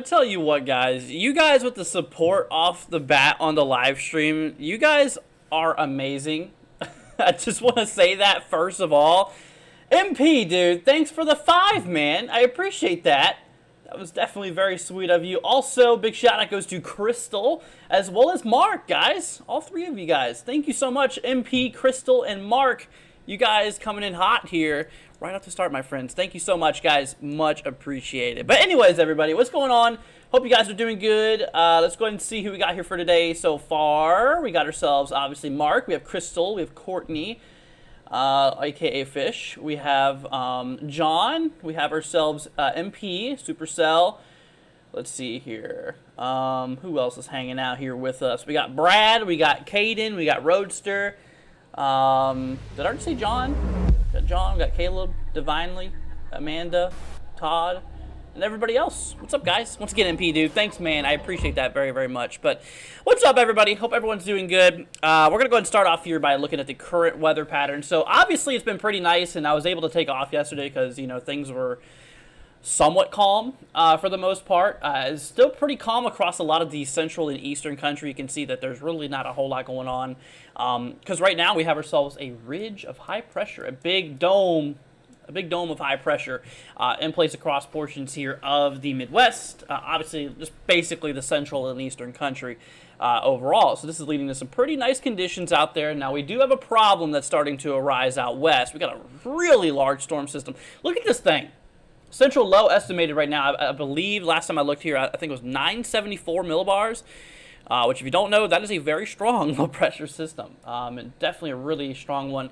tell you what, guys. You guys with the support off the bat on the live stream, you guys are amazing. I just want to say that first of all. MP, dude, thanks for the 5, man. I appreciate that. That was definitely very sweet of you. Also, big shout out goes to Crystal as well as Mark, guys. All 3 of you guys. Thank you so much, MP, Crystal, and Mark. You guys coming in hot here right off the start, my friends. Thank you so much, guys. Much appreciated. But anyways, everybody, what's going on? Hope you guys are doing good. Let's go ahead and see who we got here for today so far. We got ourselves, obviously, Mark. We have Crystal. We have Courtney, a.k.a. Fish. We have John. We have ourselves MP, Supercell. Let's see here. Who else is hanging out here with us? We got Brad. We got Caden. We got Roadster. Did I already say John? We got John. We got Caleb, Divinely, Amanda, Todd, and everybody else. What's up, guys? Once again, MP, dude. Thanks, man. I appreciate that very, very much. But what's up, everybody? Hope everyone's doing good. We're going to go ahead and start off here by looking at the current weather pattern. So, obviously, it's been pretty nice, and I was able to take off yesterday because, you know, things were somewhat calm for the most part. It's still pretty calm across a lot of the central and eastern country. You can see that there's really not a whole lot going on. Because right now we have ourselves a ridge of high pressure, a big dome of high pressure in place across portions here of the Midwest. Obviously, just basically the central and eastern country overall. So this is leading to some pretty nice conditions out there. Now, we do have a problem that's starting to arise out west. We got a really large storm system. Look at this thing. Central low estimated right now, I believe, last time I looked here, I think it was 974 millibars. Which, if you don't know, that is a very strong low-pressure system, and definitely a really strong one.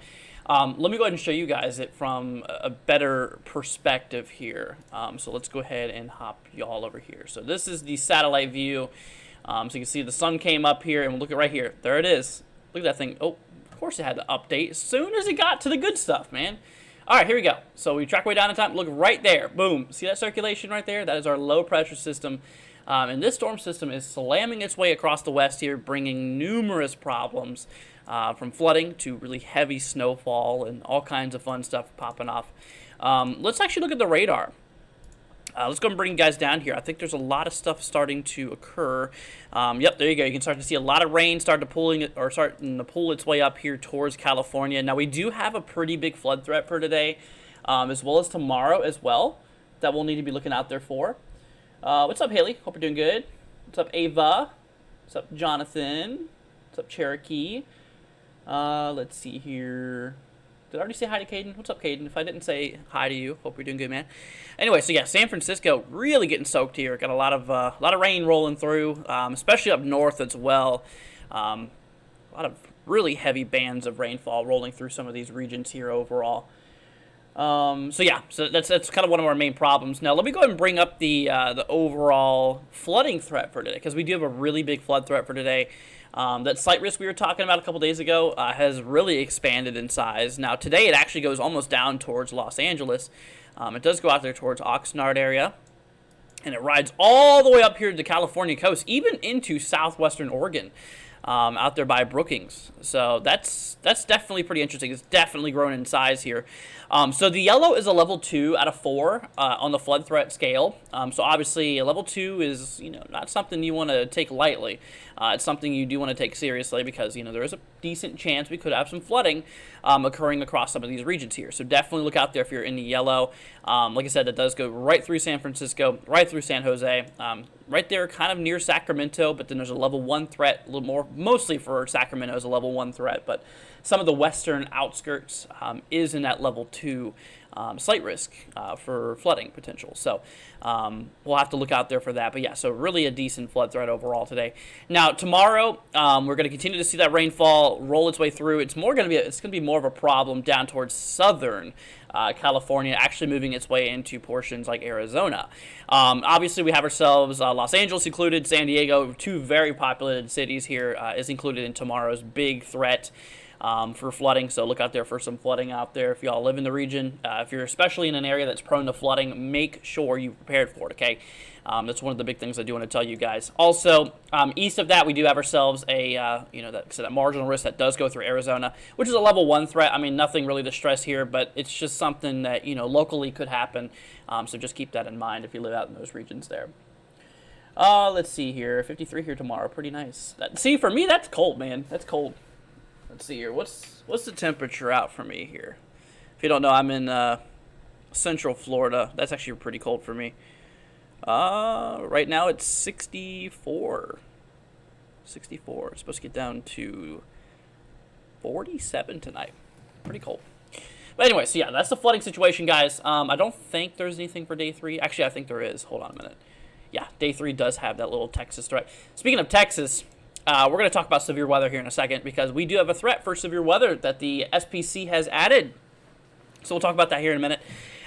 Let me go ahead and show you guys it from a better perspective here. So let's go ahead and hop y'all over here. So this is the satellite view. So you can see the sun came up here, and look at right here. There it is. Look at that thing. Oh, of course it had to update as soon as it got to the good stuff, man. All right, here we go. So we track way down in time. Look right there. Boom. See that circulation right there? That is our low-pressure system. And this storm system is slamming its way across the west here, bringing numerous problems from flooding to really heavy snowfall and all kinds of fun stuff popping off. Let's actually look at the radar. Let's go and bring you guys down here. I think there's a lot of stuff starting to occur. Yep, there you go. You can start to see a lot of rain starting to pull its way up here towards California. Now, we do have a pretty big flood threat for today, as well as tomorrow as well, that we'll need to be looking out there for. What's up, Haley? Hope you're doing good. What's up, Ava? What's up, Jonathan? What's up, Cherokee? Let's see here. Did I already say hi to Caden? What's up, Caden? If I didn't say hi to you, hope you're doing good, man. Anyway, so yeah, San Francisco really getting soaked here. Got a lot of rain rolling through, especially up north as well. A lot of really heavy bands of rainfall rolling through some of these regions here overall. So yeah, so that's kind of one of our main problems. Now, let me go ahead and bring up the overall flooding threat for today, because we do have a really big flood threat for today. That slight risk we were talking about a couple days ago has really expanded in size. Now, today it actually goes almost down towards Los Angeles. It does go out there towards Oxnard area, and it rides all the way up here to the California coast, even into southwestern Oregon. Out there by Brookings. So that's definitely pretty interesting. It's definitely grown in size here. So the yellow is a level 2 out of 4 on the flood threat scale. So obviously a level 2 is, you know, not something you want to take lightly. It's something you do want to take seriously because, you know, there is a decent chance we could have some flooding occurring across some of these regions here. So definitely look out there if you're in the yellow. Like I said, that does go right through San Francisco, right through San Jose, right there kind of near Sacramento, but then there's a level 1 threat, a little more, mostly for Sacramento is a level 1 threat, but some of the western outskirts is in that level 2 slight risk for flooding potential. So we'll have to look out there for that. But yeah, so really a decent flood threat overall today. Now tomorrow we're going to continue to see that rainfall roll its way through. It's going to be more of a problem down towards southern California, actually moving its way into portions like Arizona. Obviously, we have ourselves Los Angeles included, San Diego, 2 very populated cities here, is included in tomorrow's big threat for flooding. So look out there for some flooding out there if y'all live in the region. If you're especially in an area that's prone to flooding, make sure you're prepared for it, okay? That's one of the big things I do want to tell you guys. Also, east of that, we do have ourselves a, that marginal risk that does go through Arizona, which is a level 1 threat. I mean, nothing really to stress here, but it's just something that, locally could happen. So just keep that in mind if you live out in those regions there. Let's see here. 53 here tomorrow. Pretty nice. See, for me, that's cold, man. That's cold. Let's see here. What's the temperature out for me here? If you don't know, I'm in Central Florida. That's actually pretty cold for me. Right now it's 64. 64. It's supposed to get down to 47 tonight. Pretty cold. But anyway, so yeah, that's the flooding situation, guys. I don't think there's anything for day 3. Actually, I think there is. Hold on a minute. Yeah, day 3 does have that little Texas threat. Speaking of Texas, we're going to talk about severe weather here in a second because we do have a threat for severe weather that the SPC has added. So we'll talk about that here in a minute.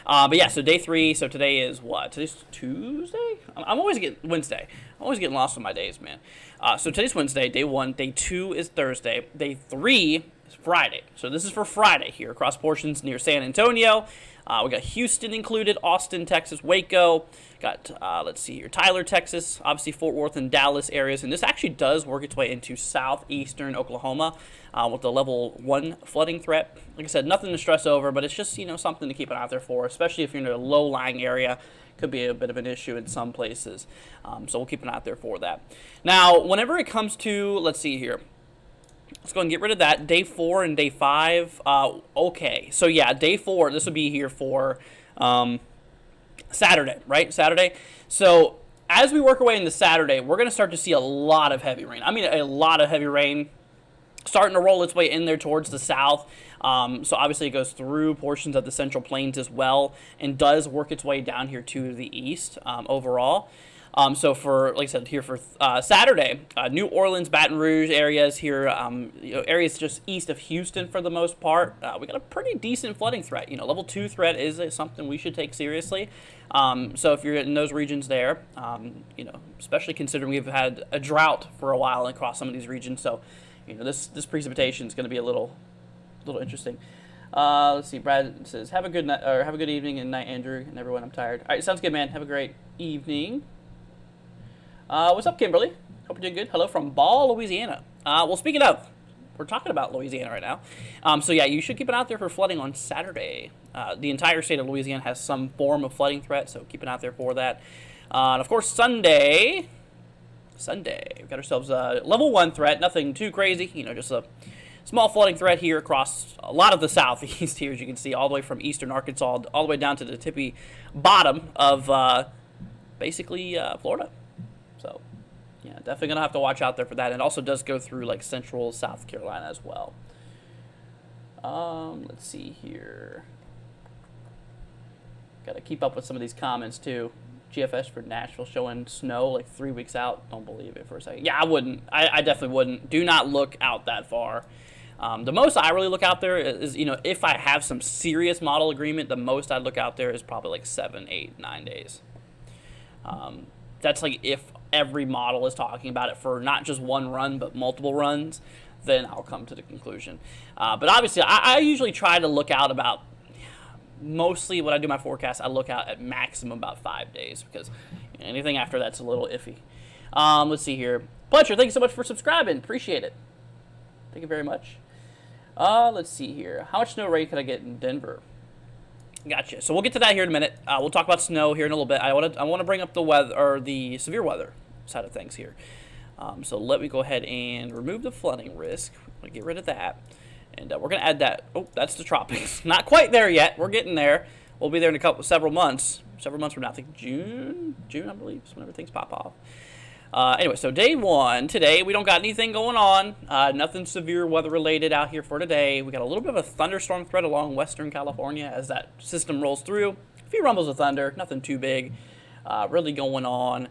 But yeah, so day 3. So today is what? Today's Tuesday? I'm always getting Wednesday. I'm always getting lost on my days, man. So today's Wednesday, day 1. Day 2 is Thursday. Day 3 is Friday. So this is for Friday here across portions near San Antonio. We got Houston included, Austin, Texas, Waco. Got, let's see here, Tyler, Texas, obviously Fort Worth and Dallas areas. And this actually does work its way into southeastern Oklahoma with the level 1 flooding threat. Like I said, nothing to stress over, but it's just, something to keep an eye out there for, especially if you're in a low-lying area. Could be a bit of an issue in some places. So we'll keep an eye out there for that. Now, whenever it comes to, let's see here. Let's go and get rid of that. Day 4 and day 5. Okay. So, yeah, day 4, this would be here for Saturday, right? Saturday. So, as we work our way into Saturday, we're going to start to see a lot of heavy rain. I mean, a lot of heavy rain starting to roll its way in there towards the south. So, obviously, it goes through portions of the Central Plains as well and does work its way down here to the east overall. So for, like I said, here for Saturday, New Orleans, Baton Rouge areas here, areas just east of Houston for the most part. We got a pretty decent flooding threat. Level 2 threat is something we should take seriously. So if you're in those regions there, especially considering we've had a drought for a while across some of these regions. So, this precipitation is going to be a little interesting. Let's see. Brad says, "Have a good night, or have a good evening and night, Andrew and everyone. I'm tired." All right, sounds good, man. Have a great evening. What's up, Kimberly? Hope you're doing good. Hello from Ball, Louisiana. Well, speaking of, we're talking about Louisiana right now. So, yeah, you should keep an eye out there for flooding on Saturday. The entire state of Louisiana has some form of flooding threat, so keep an eye out there for that. And, of course, Sunday, we've got ourselves a level 1 threat. Nothing too crazy, just a small flooding threat here across a lot of the southeast here, as you can see, all the way from eastern Arkansas all the way down to the tippy bottom of basically Florida. So, yeah, definitely going to have to watch out there for that. And it also does go through, like, central South Carolina as well. Let's see here. Got to keep up with some of these comments, too. GFS for Nashville showing snow, like, 3 weeks out. Don't believe it for a second. Yeah, I wouldn't. I definitely wouldn't. Do not look out that far. The most I really look out there is, if I have some serious model agreement, the most I'd look out there is probably, like, 7, 8, 9 days. That's, like, if every model is talking about it for not just one run but multiple runs, then I'll come to the conclusion. But obviously, I usually try to look out about, mostly when I do my forecast, I look out at maximum about 5 days because anything after that's a little iffy. Let's see here. Pletcher, thank you so much for subscribing. Appreciate it. Thank you very much. Let's see here. How much snow rate could I get in Denver? Gotcha. So we'll get to that here in a minute. We'll talk about snow here in a little bit. I want to bring up the weather, or the severe weather side of things here. So let me go ahead and remove the flooding risk. We'll get rid of that, and we're gonna add that. Oh, that's the tropics. Not quite there yet. We're getting there. We'll be there in several months from now. I think June, I believe, is whenever things pop off. Anyway, so day 1 today, we don't got anything going on. Nothing severe weather related out here for today. We got a little bit of a thunderstorm threat along western California as that system rolls through. A few rumbles of thunder, nothing too big really going on.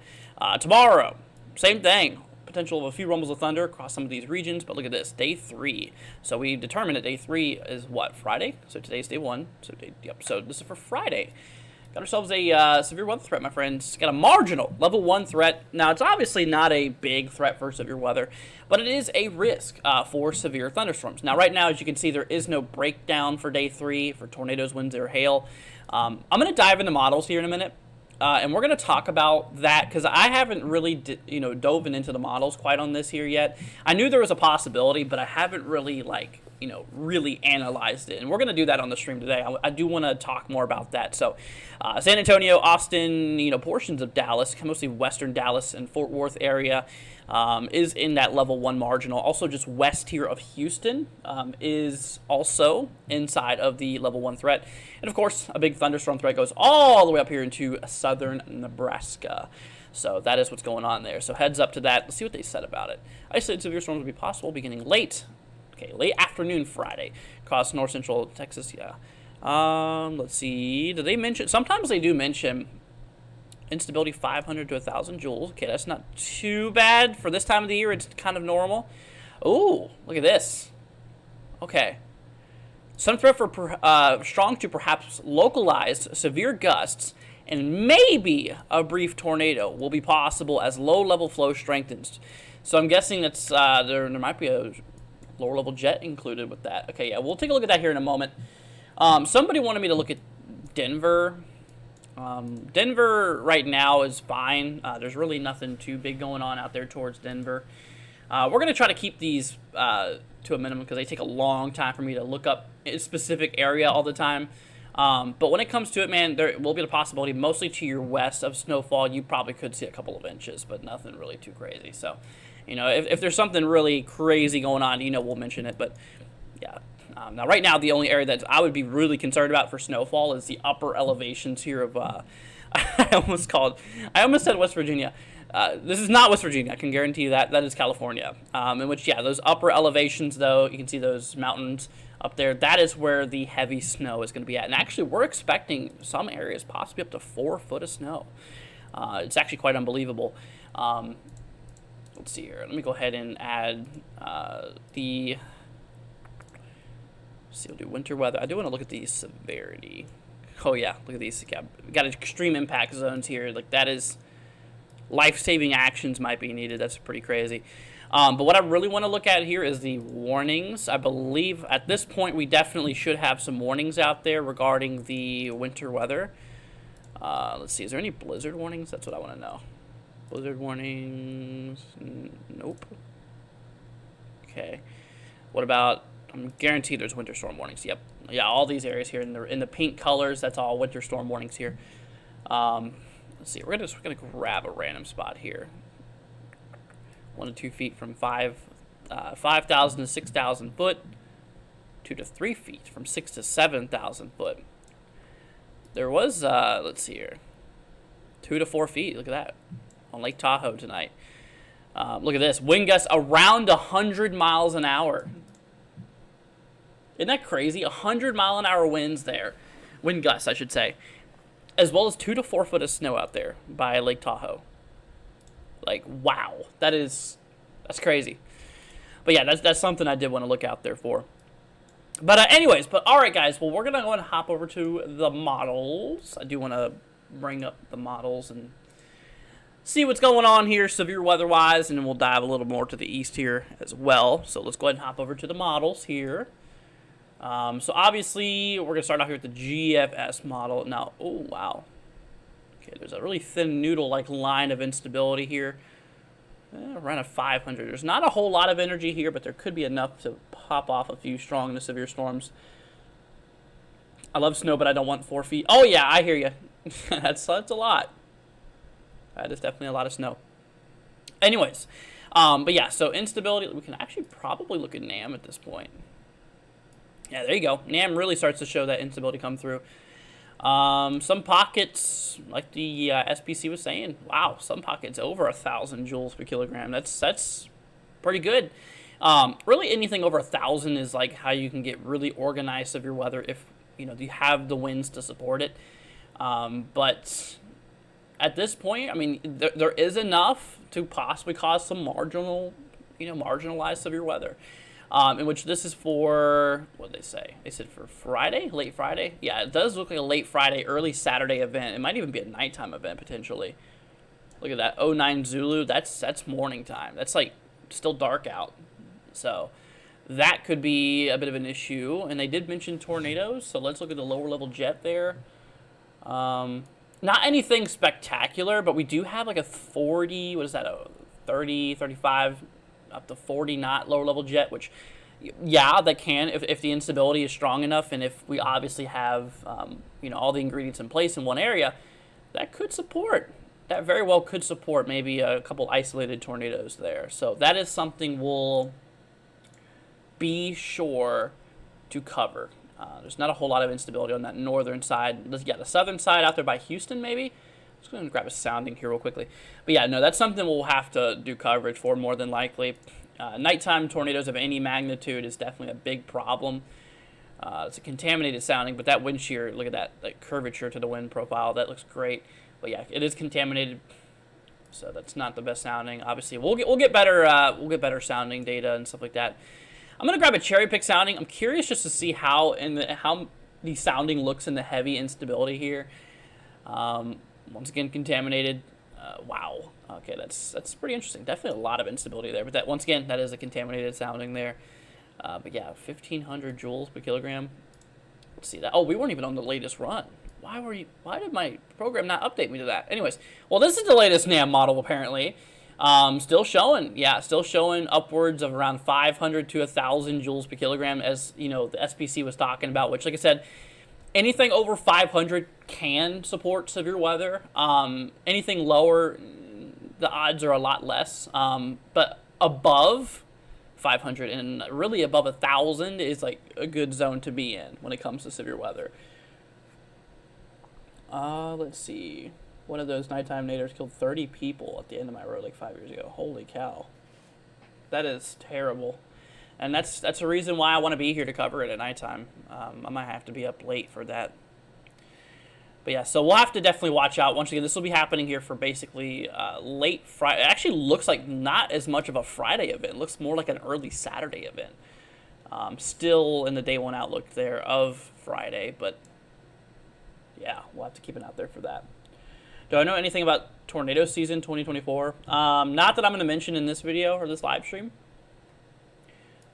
Tomorrow, same thing. Potential of a few rumbles of thunder across some of these regions, but look at this, day 3. So we determined that day 3 is what, Friday? So today's day 1. So this is for Friday. Got ourselves a severe weather threat, my friends. Got a marginal level 1 threat. Now, it's obviously not a big threat for severe weather, but it is a risk for severe thunderstorms. Now, right now, as you can see, there is no breakdown for day 3 for tornadoes, winds, or hail. I'm going to dive into models here in a minute, and we're going to talk about that because I haven't really, dove into the models quite on this here yet. I knew there was a possibility, but I haven't really, really analyzed it. And we're going to do that on the stream today. I do want to talk more about that. So San Antonio, Austin, portions of Dallas, mostly western Dallas and Fort Worth area, is in that level 1 marginal. Also just west here of Houston is also inside of the level 1 threat. And of course, a big thunderstorm threat goes all the way up here into southern Nebraska. So that is what's going on there. So heads up to that. Let's see what they said about it. Isolated severe storms will be possible beginning late afternoon Friday across north central Texas. Yeah. Let's see. Did they mention? Sometimes they do mention instability 500 to 1,000 joules. Okay, that's not too bad for this time of the year. It's kind of normal. Ooh, look at this. Okay. Some threat for strong to perhaps localized severe gusts and maybe a brief tornado will be possible as low-level flow strengthens. So I'm guessing that's there might be a lower-level jet included with that. Okay, yeah, we'll take a look at that here in a moment. Somebody wanted me to look at Denver. Denver right now is fine. There's really nothing too big going on out there towards Denver. We're going to try to keep these to a minimum because they take a long time for me to look up a specific area all the time. But when it comes to it, man, there will be the possibility, mostly to your west, of snowfall. You probably could see a couple of inches, but nothing really too crazy. So, if there's something really crazy going on, we'll mention it. But, yeah. Now, right now, the only area that I would be really concerned about for snowfall is the upper elevations here of, I almost said West Virginia. This is not West Virginia, I can guarantee you that. That is California. In which, yeah, those upper elevations, though, you can see those mountains up there. That is where the heavy snow is going to be at. And actually, we're expecting some areas possibly up to 4 foot of snow. It's actually quite unbelievable. Let's see here. Let me go ahead and add the... Let's see, we'll do winter weather. I do want to look at the severity. Oh, yeah, look at these. Yeah, we got extreme impact zones here. Like, that is... life-saving actions might be needed. That's pretty crazy. But what I really want to look at here is the warnings. I believe at this point we definitely should have some warnings out there regarding the winter weather. Let's see. Is there any blizzard warnings? That's what I want to know. Blizzard warnings? Nope. Okay. What about... I'm guaranteed there's winter storm warnings. Yep. Yeah, all these areas here in the pink colors, that's all winter storm warnings here. Let's see. We're gonna grab a random spot here. 1 to 2 feet from 5,000 to 6,000 foot. 2 to 3 feet from 6 to 7,000 foot. There was let's see here, 2 to 4 feet. Look at that on Lake Tahoe tonight. Look at this, wind gusts around 100 miles an hour. Isn't that crazy? 100-mile-an-hour winds there, wind gusts, I should say. As well as 2 to 4 foot of snow out there by Lake Tahoe. Like, wow, that's crazy. But yeah, that's something I did want to look out there for. But anyways, all right, guys. Well, we're gonna go and hop over to the models. I do want to bring up the models and see what's going on here, severe weather-wise, and then we'll dive a little more to the east here as well. So let's go ahead and hop over to the models here. So obviously, we're going to start off here with the GFS model. Now, oh, wow. Okay, there's a really thin noodle-like line of instability here. Around a 500. There's not a whole lot of energy here, but there could be enough to pop off a few strong to severe storms. I love snow, but I don't want 4 feet. Oh, yeah, I hear you. That's a lot. That is definitely a lot of snow. Anyways, but yeah, so instability. We can actually probably look at NAM at this point. Yeah, there you go. NAM really starts to show that instability come through. Some pockets, like the SPC was saying, wow, some pockets over 1,000 joules per kilogram. That's pretty good. Really, anything over 1,000 is like how you can get really organized severe weather if you have the winds to support it. But at this point, I mean, there is enough to possibly cause some marginalized severe weather. In which this is for, what did they say? They said for Friday? Late Friday? Yeah, it does look like a late Friday, early Saturday event. It might even be a nighttime event, potentially. Look at that, 09 Zulu. That's morning time. That's, like, still dark out. So, that could be a bit of an issue. And they did mention tornadoes, so let's look at the lower-level jet there. Not anything spectacular, but we do have, like, a 40, what is that, a 30, 35... up to 40 knot lower level jet, which Yeah, that can, if the instability is strong enough, and if we obviously have all the ingredients in place in one area, that could support. That very well could support maybe a couple isolated tornadoes there. So that is something we'll be sure to cover. There's not a whole lot of instability on that northern side. Let's get the southern side out there by Houston, maybe. Just going to grab a sounding here real quickly. But yeah, no, that's something we'll have to do coverage for more than likely. Nighttime tornadoes of any magnitude is definitely a big problem. It's a contaminated sounding, but that wind shear, look at that curvature to the wind profile. That looks great. But yeah, it is contaminated, so that's not the best sounding. Obviously, we'll get better sounding data and stuff like that. I'm gonna grab a cherry pick sounding. I'm curious just to see how the sounding looks in the heavy instability here. Once again, contaminated. Wow. Okay, that's pretty interesting. Definitely a lot of instability there. But that, once again, that is a contaminated sounding there. But yeah, 1,500 joules per kilogram. Let's see that. Oh, we weren't even on the latest run. Why did my program not update me to that? Anyways, well, this is the latest NAM model apparently. Still showing upwards of around 500 to 1,000 joules per kilogram, as the SPC was talking about. Which, like I said, anything over 500 can support severe weather. Anything lower, the odds are a lot less. But above 500 and really above 1,000 is like a good zone to be in when it comes to severe weather. Let's see. One of those nighttime naders killed 30 people at the end of my road like 5 years ago. Holy cow. That is terrible. And that's a reason why I want to be here to cover it at nighttime. I might have to be up late for that. But yeah, so we'll have to definitely watch out. Once again, this will be happening here for basically late Friday. It actually looks like not as much of a Friday event. It looks more like an early Saturday event. Still in the day one outlook there of Friday, but yeah, we'll have to keep an eye out there for that. Do I know anything about tornado season 2024? Not that I'm going to mention in this video or this live stream,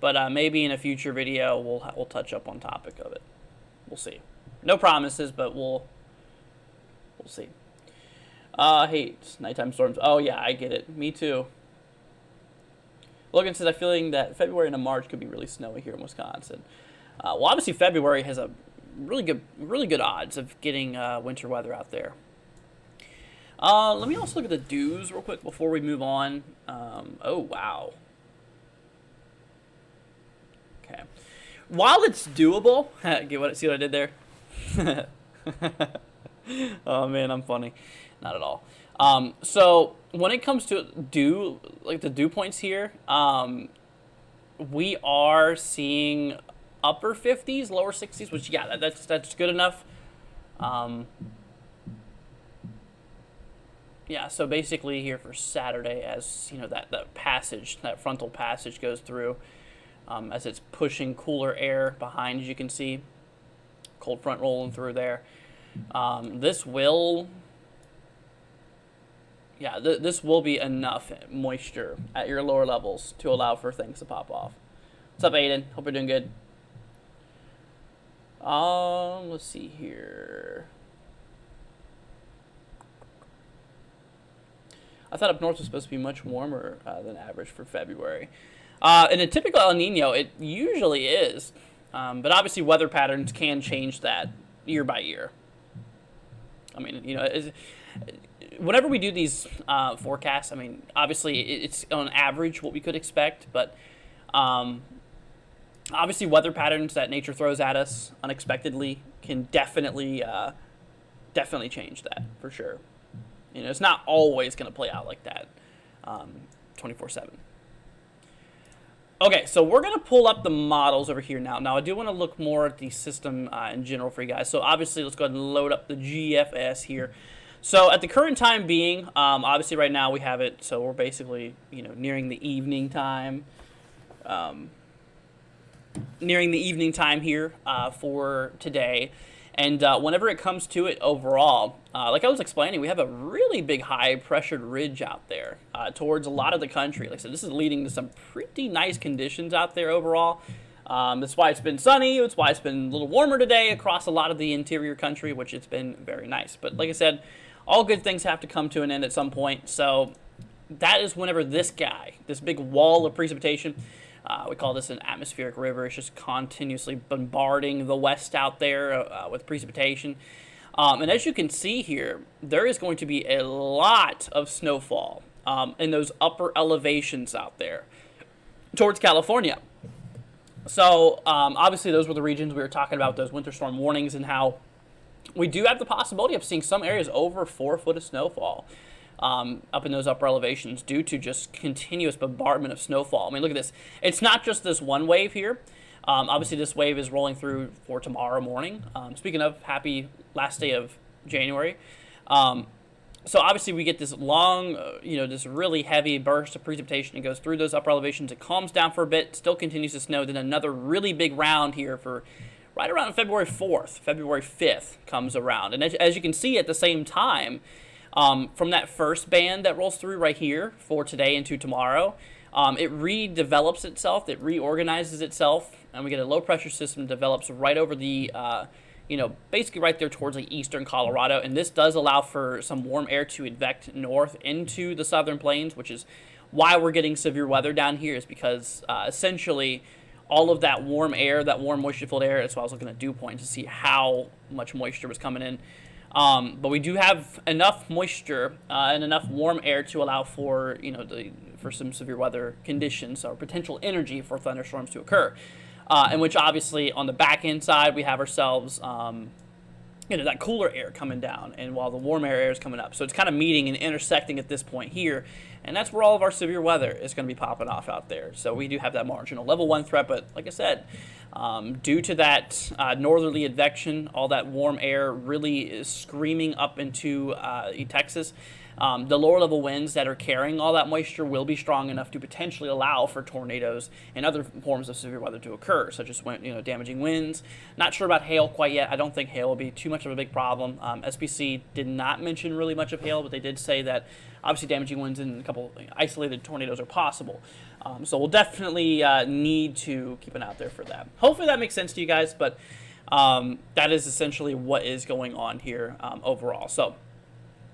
but maybe in a future video we'll touch up on topic of it. We'll see. No promises, but we'll see. Hate nighttime storms. Oh yeah, I get it. Me too. Logan says, I'm feeling that February into March could be really snowy here in Wisconsin. Well, obviously February has a really good odds of getting winter weather out there. Let me also look at the dews real quick before we move on. Oh, wow. Okay. While it's doable, see what I did there? Oh, man, I'm funny. Not at all. So when it comes to dew, like the dew points here, we are seeing upper 50s, lower 60s, which, yeah, that's good enough. Yeah, so basically here for Saturday, as that frontal passage goes through, as it's pushing cooler air behind, as you can see, cold front rolling through there. This will be enough moisture at your lower levels to allow for things to pop off. What's up, Aiden? Hope you're doing good. Let's see here. I thought up north was supposed to be much warmer than average for February. In a typical El Nino, it usually is. But obviously weather patterns can change that year by year. I mean, whenever we do these forecasts, I mean, obviously it's on average what we could expect, but obviously weather patterns that nature throws at us unexpectedly can definitely change that for sure. It's not always going to play out like that 24/7. Okay, so we're going to pull up the models over here now. Now, I do want to look more at the system in general for you guys. So, obviously, let's go ahead and load up the GFS here. So, at the current time being, obviously, right now we have it. So, we're basically, nearing the evening time. Nearing the evening time here for today. And whenever it comes to it overall, like I was explaining, we have a really big high-pressured ridge out there towards a lot of the country. Like I said, this is leading to some pretty nice conditions out there overall. That's why it's been sunny. It's why it's been a little warmer today across a lot of the interior country, which it's been very nice. But like I said, all good things have to come to an end at some point. So that is whenever this big wall of precipitation, We call this an atmospheric river. It's just continuously bombarding the west out there with precipitation. And as you can see here, there is going to be a lot of snowfall in those upper elevations out there towards California. So obviously those were the regions we were talking about, those winter storm warnings, and how we do have the possibility of seeing some areas over 4 foot of snowfall up in those upper elevations due to just continuous bombardment of snowfall. I mean, look at this. It's not just this one wave here. Obviously, this wave is rolling through for tomorrow morning. Speaking of, happy last day of January. So obviously we get this long, this really heavy burst of precipitation. It goes through those upper elevations. It calms down for a bit, still continues to snow. Then another really big round here for right around February 4th, February 5th comes around. And as you can see at the same time, from that first band that rolls through right here for today into tomorrow, it redevelops itself, it reorganizes itself, and we get a low pressure system that develops right over the basically right there towards like eastern Colorado, and this does allow for some warm air to advect north into the southern plains, which is why we're getting severe weather down here, is because essentially all of that warm air, that warm moisture-filled air, that's why I was looking at dew point to see how much moisture was coming in. But we do have enough moisture and enough warm air to allow for, for some severe weather conditions or potential energy for thunderstorms to occur. In which obviously on the back end side we have ourselves that cooler air coming down, and while the warm air is coming up. So it's kind of meeting and intersecting at this point here, and that's where all of our severe weather is going to be popping off out there. So we do have that marginal level 1 threat, but like I said, due to that northerly advection, all that warm air really is screaming up into Texas. The lower level winds that are carrying all that moisture will be strong enough to potentially allow for tornadoes and other forms of severe weather to occur, such as damaging winds. Not sure about hail quite yet. I don't think hail will be too much of a big problem. SPC did not mention really much of hail, but they did say that obviously damaging winds and a couple isolated tornadoes are possible. So we'll definitely need to keep an eye out there for that. Hopefully that makes sense to you guys, but that is essentially what is going on here overall. So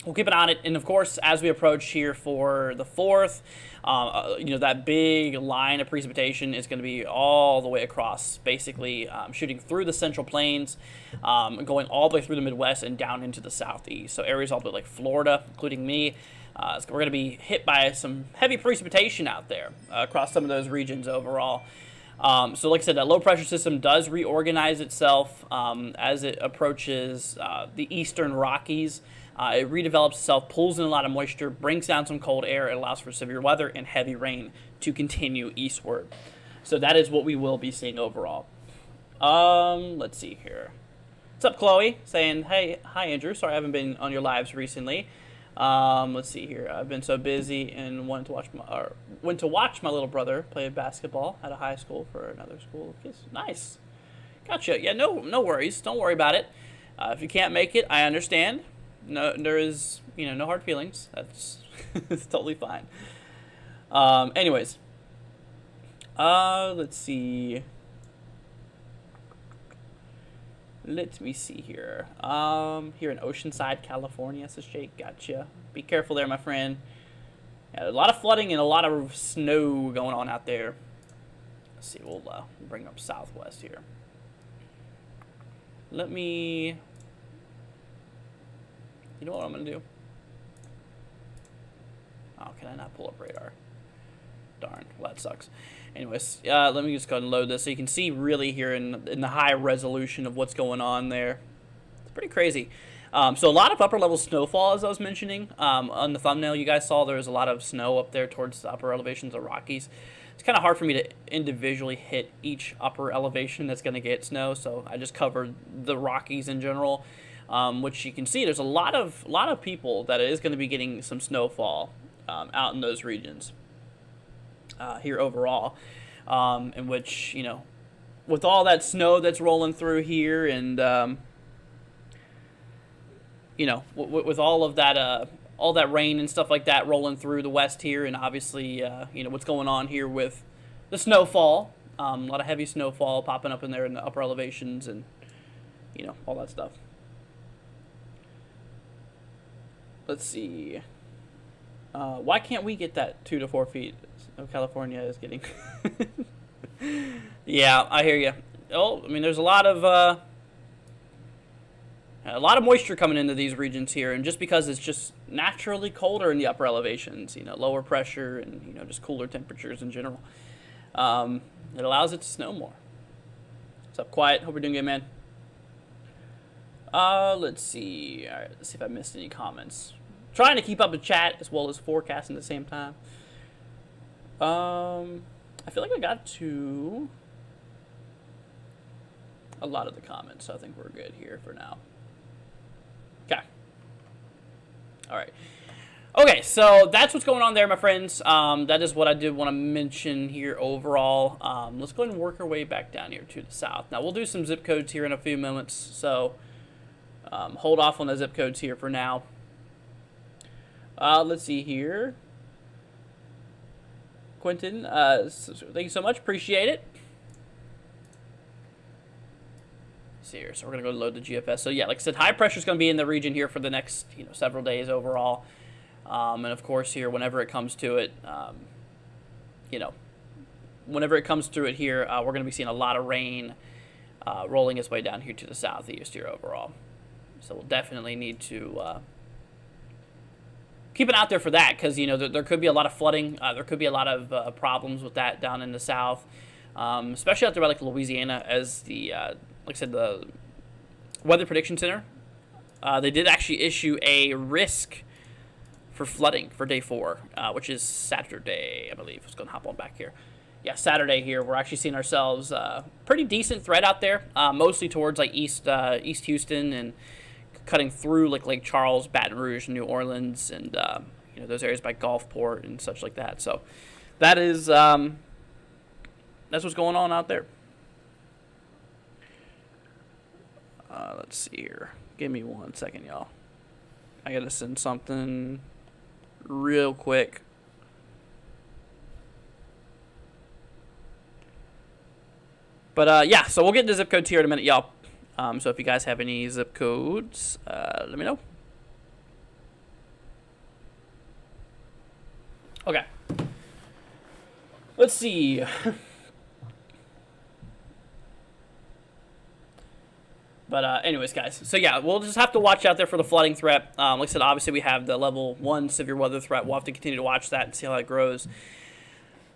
we'll keep an eye on it, and of course, as we approach here for the 4th, that big line of precipitation is going to be all the way across, basically shooting through the Central Plains, going all the way through the Midwest and down into the Southeast. So areas all the way like Florida, including me, we're going to be hit by some heavy precipitation out there across some of those regions overall. So like I said, that low pressure system does reorganize itself as it approaches the eastern Rockies. It redevelops itself, pulls in a lot of moisture, brings down some cold air. It allows for severe weather and heavy rain to continue eastward. So that is what we will be seeing overall. Let's see here. What's up, Chloe? Saying, hey, hi, Andrew. Sorry I haven't been on your lives recently. Let's see here. I've been so busy and went to watch my little brother play basketball at a high school for another school of kids. Nice. Gotcha. Yeah, no worries. Don't worry about it. If you can't make it, I understand. No, there is, no hard feelings. That's it's totally fine. Anyways, let's see. Let me see here. Here in Oceanside, California, says Jake. Gotcha. Be careful there, my friend. Yeah, a lot of flooding and a lot of snow going on out there. Let's see. We'll bring up Southwest here. Let me. You know what I'm going to do? Oh, can I not pull up radar? Darn. Well, that sucks. Anyways, let me just go ahead and load this so you can see really here in the high resolution of what's going on there. It's pretty crazy. So a lot of upper level snowfall, as I was mentioning. On the thumbnail you guys saw, there was a lot of snow up there towards the upper elevations of Rockies. It's kind of hard for me to individually hit each upper elevation that's going to get snow, so I just covered the Rockies in general. Which you can see there's a lot of people that is going to be getting some snowfall out in those regions here overall, in which, with all that snow that's rolling through here and, with all of that, all that rain and stuff like that rolling through the west here, and obviously, what's going on here with the snowfall, a lot of heavy snowfall popping up in there in the upper elevations and, all that stuff. Let's see. Why can't we get that 2 to 4 feet of California is getting? Yeah, I hear you. Oh, I mean, there's a lot of moisture coming into these regions here, and just because it's just naturally colder in the upper elevations, lower pressure and just cooler temperatures in general, it allows it to snow more. What's up, Quiet? Hope you're doing good, man. Let's see. All right, let's see if I missed any comments. Trying to keep up with chat as well as forecasting at the same time. I feel like I got to a lot of the comments, so I think we're good here for now. Okay. All right. Okay, so that's what's going on there, my friends. That is what I did want to mention here overall. Let's go ahead and work our way back down here to the south. Now, we'll do some zip codes here in a few moments, so hold off on the zip codes here for now. Let's see here. Quentin, thank you so much. Appreciate it. Let's see here. So we're going to go load the GFS. So, yeah, like I said, high pressure is going to be in the region here for the next several days overall. And, of course, here, whenever it comes to it, whenever it comes through it here, we're going to be seeing a lot of rain rolling its way down here to the southeast here overall. So we'll definitely need to keep an eye out there for that, because there could be a lot of flooding. There could be a lot of problems with that down in the south, especially out there by like Louisiana, as the like I said, the Weather Prediction Center, they did actually issue a risk for flooding for day 4, which is Saturday, I believe. Let's go and hop on back here. Yeah, Saturday here. We're actually seeing ourselves pretty decent threat out there, mostly towards like East Houston and cutting through like Lake Charles, Baton Rouge, New Orleans, and those areas by Gulfport and such like that. So that is that's what's going on out there. Let's see here. Give me 1 second, y'all. I gotta send something real quick. But yeah, so we'll get into zip codes here in a minute, y'all. So if you guys have any zip codes, let me know. Okay. Let's see. But anyways, guys. So yeah, we'll just have to watch out there for the flooding threat. Like I said, obviously we have the level 1 severe weather threat. We'll have to continue to watch that and see how it grows.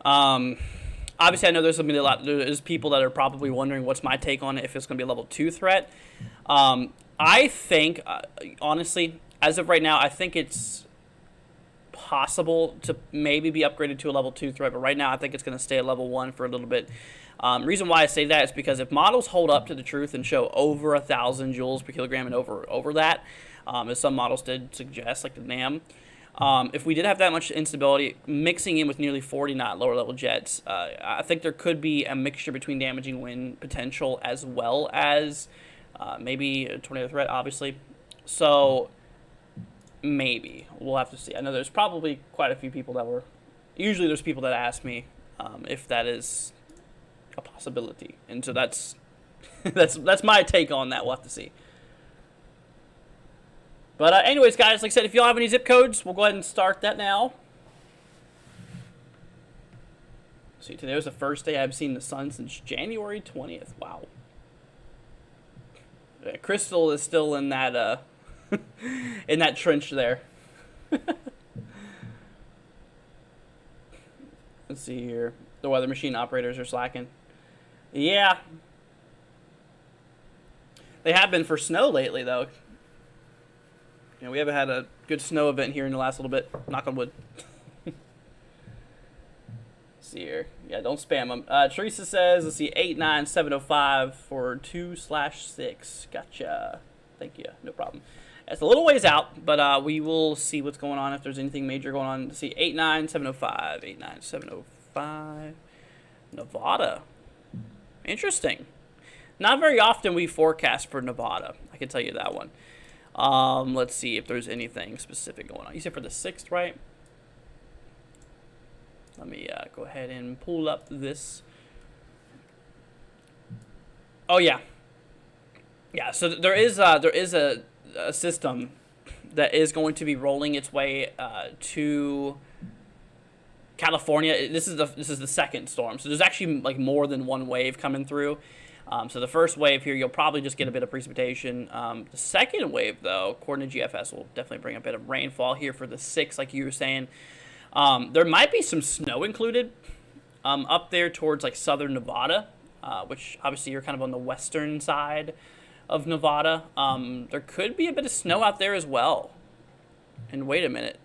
Obviously, I know there's going to be there's people that are probably wondering what's my take on it, if it's going to be a level 2 threat. I think, honestly, as of right now, I think it's possible to maybe be upgraded to a level 2 threat, but right now I think it's going to stay at level 1 for a little bit. Reason why I say that is because if models hold up to the truth and show over 1,000 joules per kilogram and over that, as some models did suggest, like the NAM, if we did have that much instability, mixing in with nearly 40 knot lower level jets, I think there could be a mixture between damaging wind potential as well as maybe a tornado threat, obviously. So maybe we'll have to see. I know there's probably quite a few people that were. Usually, there's people that ask me if that is a possibility, and so that's that's my take on that. We'll have to see. But anyways, guys, like I said, if y'all have any zip codes, we'll go ahead and start that now. See, today was the first day I've seen the sun since January 20th. Wow. Yeah, Crystal is still in that in that trench there. Let's see here. The weather machine operators are slacking. Yeah. They have been for snow lately, though. We haven't had a good snow event here in the last little bit. Knock on wood. Let's see here. Yeah, don't spam them. Teresa says, let's see, 89705 for 2/6. Gotcha. Thank you. No problem. It's a little ways out, but we will see what's going on if there's anything major going on. Let's see, 89705. 89705. Nevada. Interesting. Not very often we forecast for Nevada. I can tell you that one. Let's see if there's anything specific going on. You said for the 6th, right? Let me go ahead and pull up this. Oh yeah, yeah. So there is a system that is going to be rolling its way to California, this is the second storm, so there's actually like more than one wave coming through. So the first wave here, you'll probably just get a bit of precipitation. The second wave, though, according to GFS, will definitely bring a bit of rainfall here for the 6th, like you were saying. There might be some snow included up there towards like southern Nevada, which obviously you're kind of on the western side of Nevada. There could be a bit of snow out there as well. And wait a minute.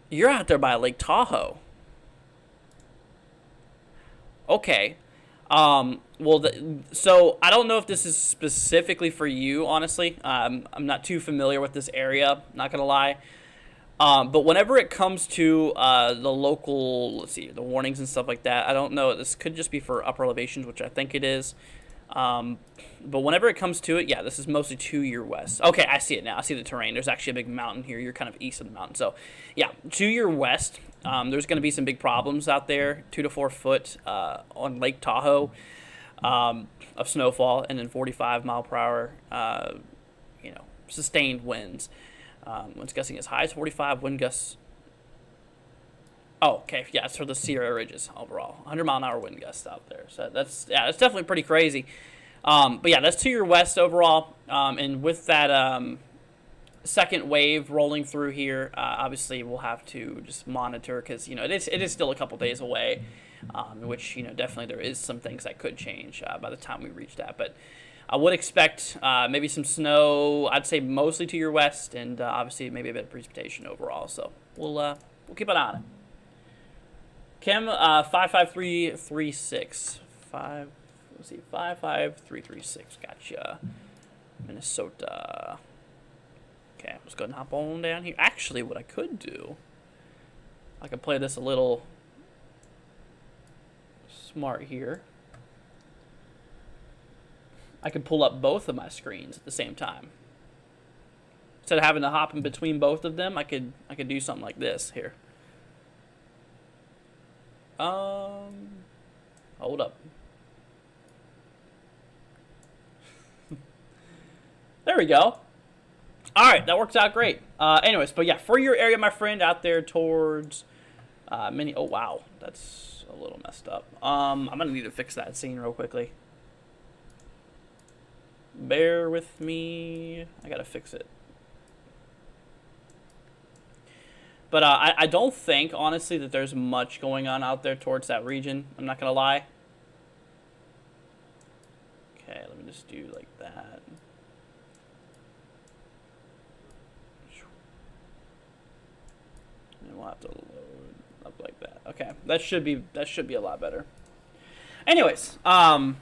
You're out there by Lake Tahoe. Okay. So I don't know if this is specifically for you, honestly. I'm not too familiar with this area, not gonna lie. But whenever it comes to the local, let's see, the warnings and stuff like that, I don't know. This could just be for upper elevations, which I think it is. But whenever it comes to it, yeah, this is mostly to your west. Okay, I see it now. I see the terrain. There's actually a big mountain here. You're kind of east of the mountain. So, yeah, to your west, there's going to be some big problems out there. 2 to 4 foot on Lake Tahoe of snowfall, and then 45 mile per hour, sustained winds. Winds gusting as high as 45. Wind gusts. Oh, okay. Yeah, it's for the Sierra Ridges overall. 100 mile an hour wind gusts out there. So that's definitely pretty crazy. But yeah, that's to your west overall. And with that second wave rolling through here, obviously we'll have to just monitor because it is still a couple days away. In which definitely there is some things that could change by the time we reach that. But I would expect maybe some snow. I'd say mostly to your west, and obviously maybe a bit of precipitation overall. So we'll keep an eye on it. Kim 55336 let's see 55336. Gotcha. Minnesota. Okay, let's go and hop on down here. Actually, what I could do, I could play this a little smart here. I could pull up both of my screens at the same time. Instead of having to hop in between both of them, I could do something like this here. Hold up. There we go. All right, that works out great. Anyways, but yeah, for your area, my friend, out there towards oh wow, that's a little messed up. I'm gonna need to fix that scene real quickly. Bear with me. I gotta fix it. But I don't think, honestly, that there's much going on out there towards that region. I'm not gonna lie. Okay, let me just do like that. And we'll have to load up like that. Okay, that should be a lot better. Anyways, yeah,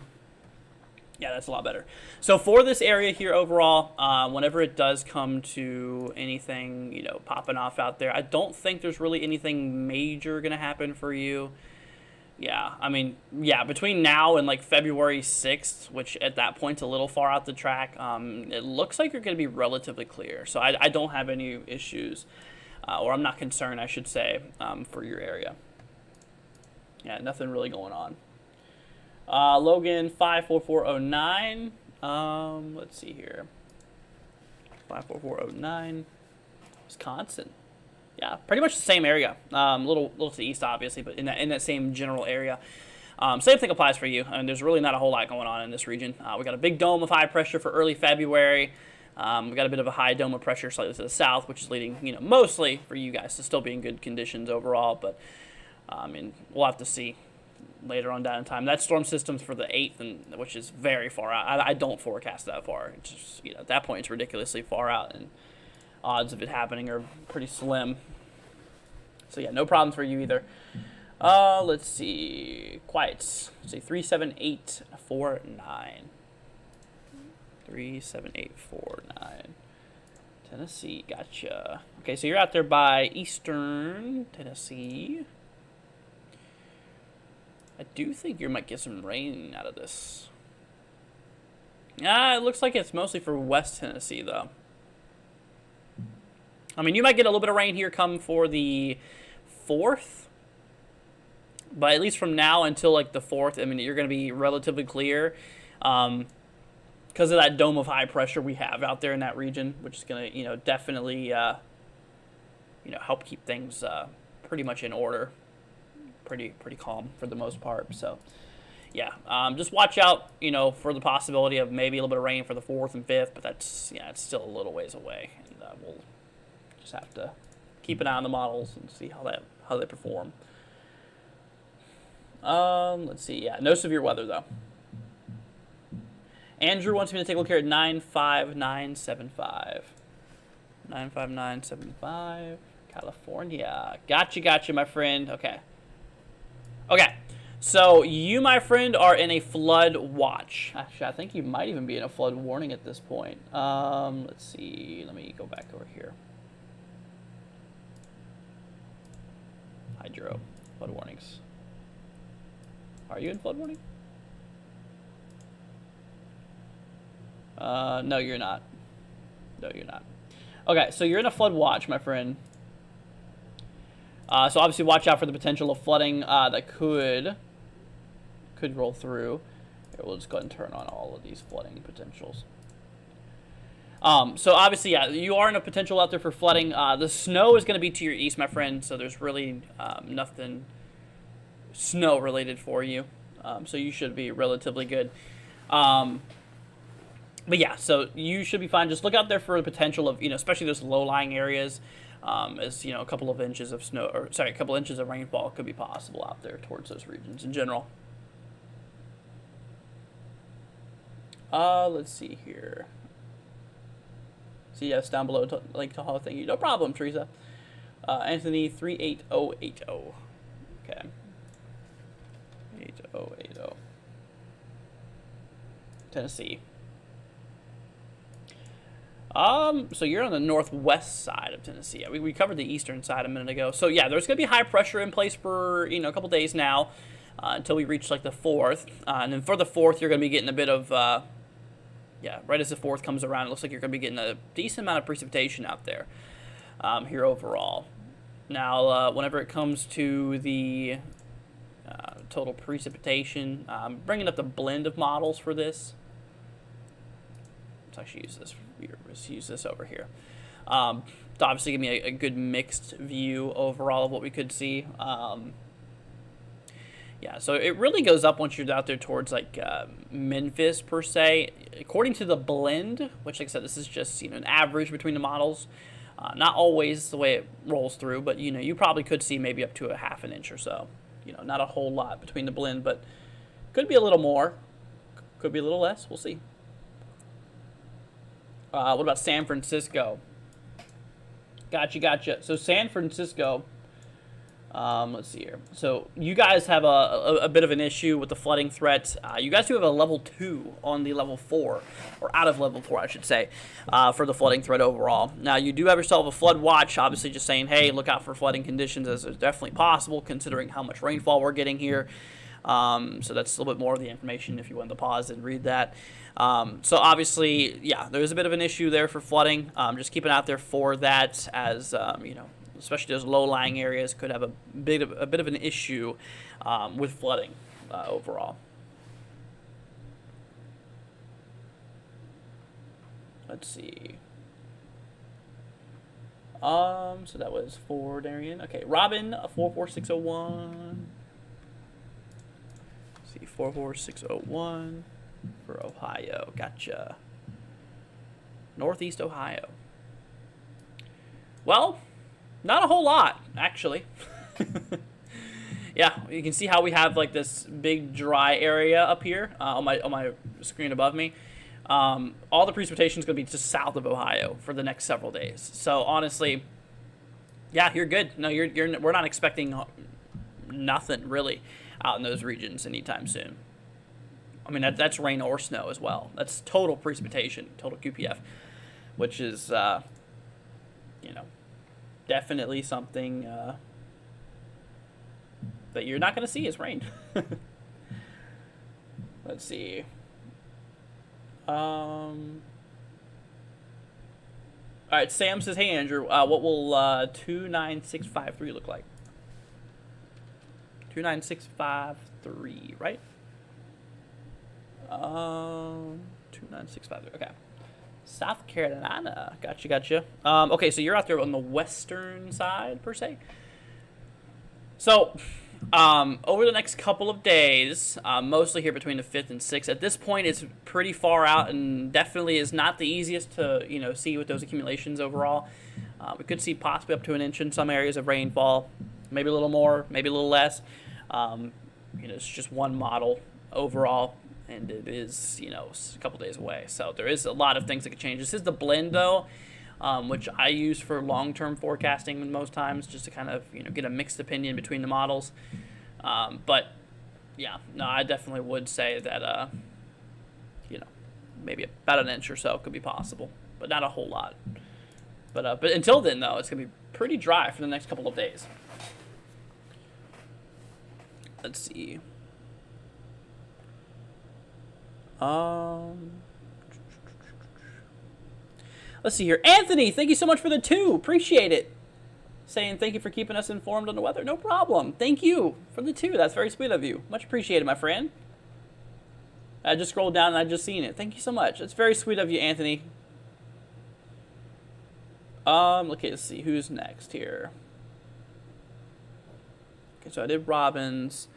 that's a lot better. So for this area here overall, whenever it does come to anything, popping off out there, I don't think there's really anything major going to happen for you. Yeah, I mean, yeah, between now and like February 6th, which at that point's a little far out the track, it looks like you're going to be relatively clear. So I don't have any issues, or I'm not concerned, I should say, for your area. Yeah, nothing really going on. Logan 54409. Let's see here. 54409. Wisconsin. Yeah, pretty much the same area. Little to the east, obviously, but in that same general area. Same thing applies for you. I mean, there's really not a whole lot going on in this region. We got a big dome of high pressure for early February. We got a bit of a high dome of pressure slightly to the south, which is leading, mostly for you guys to still be in good conditions overall. But we'll have to see later on down in time. That storm system's for the 8th, which is very far out. I don't forecast that far. It's just, at that point, it's ridiculously far out, and odds of it happening are pretty slim. So yeah, no problems for you either. Let's see. Quiets. Let's see, 37849. 37849. Tennessee, gotcha. Okay, so you're out there by Eastern Tennessee. I do think you might get some rain out of this. It looks like it's mostly for West Tennessee, though. I mean, you might get a little bit of rain here come for the 4th. But at least from now until, like, the 4th, I mean, you're going to be relatively clear. Because of that dome of high pressure we have out there in that region, which is going to, definitely, help keep things pretty much in order. Pretty calm for the most part. So, yeah, just watch out, for the possibility of maybe a little bit of rain for the 4th and 5th, but it's still a little ways away, and we'll just have to keep an eye on the models and see how they perform. Let's see. Yeah, no severe weather though. Andrew wants me to take a look here at 95975. 95975, California. Gotcha, my friend. Okay. So you, my friend, are in a flood watch. Actually, I think you might even be in a flood warning at this point. Let's see. Let me go back over here. Hydro flood warnings. Are you in flood warning? No, you're not. No, you're not. Okay, so you're in a flood watch, my friend. So obviously watch out for the potential of flooding that could roll through. Here, we'll just go ahead and turn on all of these flooding potentials. So obviously, yeah, you are in a potential out there for flooding. The snow is going to be to your east, my friend, so there's really nothing snow related for you. So you should be relatively good. But yeah, so you should be fine. Just look out there for the potential of, especially those low-lying areas, as, a couple of inches of snow, or sorry, a couple inches of rainfall could be possible out there towards those regions in general. Let's see here. See, yes, down below, Lake Tahoe, thank you. No problem, Teresa. Anthony, 38080. Okay. 8080. Tennessee. So you're on the northwest side of Tennessee. We covered the eastern side a minute ago. So yeah, there's going to be high pressure in place for, a couple days now, until we reach like the 4th. And then for the 4th, you're going to be getting a bit of, right as the 4th comes around, it looks like you're going to be getting a decent amount of precipitation out there, here overall. Now, whenever it comes to the total precipitation, I'm bringing up the blend of models for this. Let's actually use this. Let's use this over here. To obviously give me a good mixed view overall of what we could see. Yeah, so it really goes up once you're out there towards like Memphis per se. According to the blend, which, like I said, this is just an average between the models. Not always the way it rolls through, but you probably could see maybe up to a half an inch or so. Not a whole lot between the blend, but could be a little more, could be a little less. We'll see. What about San Francisco? Gotcha. So San Francisco, let's see here. So you guys have a bit of an issue with the flooding threat. You guys do have a level 2 on the level 4, or out of level 4, I should say, for the flooding threat overall. Now, you do have yourself a flood watch, obviously just saying, hey, look out for flooding conditions, as is definitely possible, considering how much rainfall we're getting here. So that's a little bit more of the information if you want to pause and read that. So obviously, yeah, there's a bit of an issue there for flooding. Just keep an eye out there for that, as especially those low-lying areas could have a bit of an issue with flooding overall. Let's see. So that was for Darian. Okay, Robin, 44601. See, 44601 for Ohio. Gotcha. Northeast Ohio. Well, not a whole lot, actually. Yeah, you can see how we have like this big dry area up here on my screen above me. All the precipitation is going to be just south of Ohio for the next several days. So honestly, yeah, you're good. No, we're not expecting nothing really out in those regions anytime soon. I mean, that's rain or snow as well. That's total precipitation, total QPF, which is, definitely something that you're not going to see as rain. Let's see. All right, Sam says, hey, Andrew, what will 29653 look like? 29653, right? 29653. Okay. South Carolina. Gotcha. Okay, so you're out there on the western side, per se. So, over the next couple of days, mostly here between the 5th and 6th, at this point it's pretty far out and definitely is not the easiest to, see with those accumulations overall. We could see possibly up to an inch in some areas of rainfall, maybe a little more, maybe a little less. It's just one model overall, and it is, a couple days away. So there is a lot of things that could change. This is the blend, though, which I use for long-term forecasting most times, just to kind of, get a mixed opinion between the models. But, yeah, no, I definitely would say that, maybe about an inch or so could be possible, but not a whole lot. But until then, though, it's going to be pretty dry for the next couple of days. Let's see. Let's see here. Anthony, thank you so much for the 2. Appreciate it. Saying thank you for keeping us informed on the weather. No problem. Thank you for the 2. That's very sweet of you. Much appreciated, my friend. I just scrolled down and I just seen it. Thank you so much. It's very sweet of you, Anthony. Okay, let's see who's next here. Okay, so I did Robbins.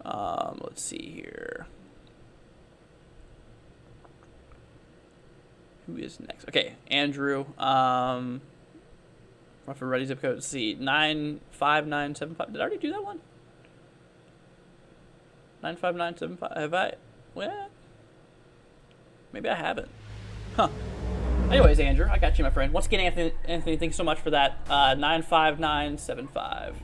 Let's see here. Who is next? Okay, Andrew. Rough and ready zip code. Let's see, 95975. Did I already do that one? 95975. Have I? Well, maybe I haven't. Huh. Anyways, Andrew, I got you, my friend. Once again, Anthony, thanks so much for that. 95975.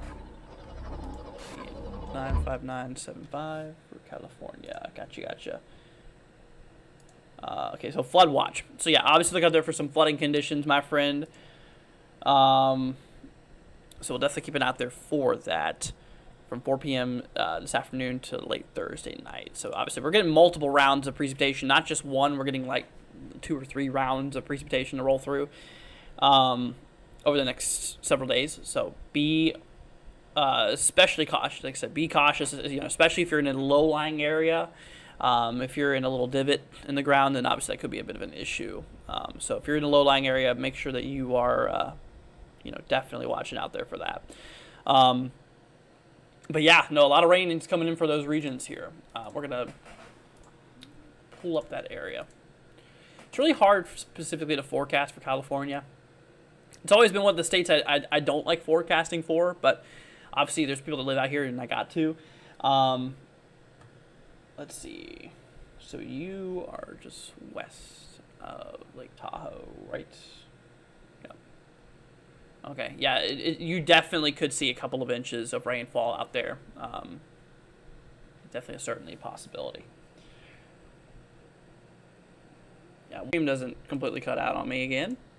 95975 for California. Gotcha. Okay, so flood watch. So yeah, obviously look out there for some flooding conditions, my friend. So we'll definitely keep an eye out there for that from 4 p.m. This afternoon to late Thursday night. So obviously we're getting multiple rounds of precipitation, not just one. We're getting like 2 or 3 rounds of precipitation to roll through over the next several days. So be especially cautious. Like I said, be cautious, especially if you're in a low-lying area. If you're in a little divot in the ground, then obviously that could be a bit of an issue. So if you're in a low-lying area, make sure that you are, definitely watching out there for that. But yeah, no, a lot of rain is coming in for those regions here. We're going to pull up that area. It's really hard specifically to forecast for California. It's always been one of the states I don't like forecasting for, but obviously there's people that live out here and I got to. Let's see. So you are just west of Lake Tahoe, right? Yeah. Okay. Yeah, you definitely could see a couple of inches of rainfall out there. Definitely, certainly a possibility. Yeah, William doesn't completely cut out on me again.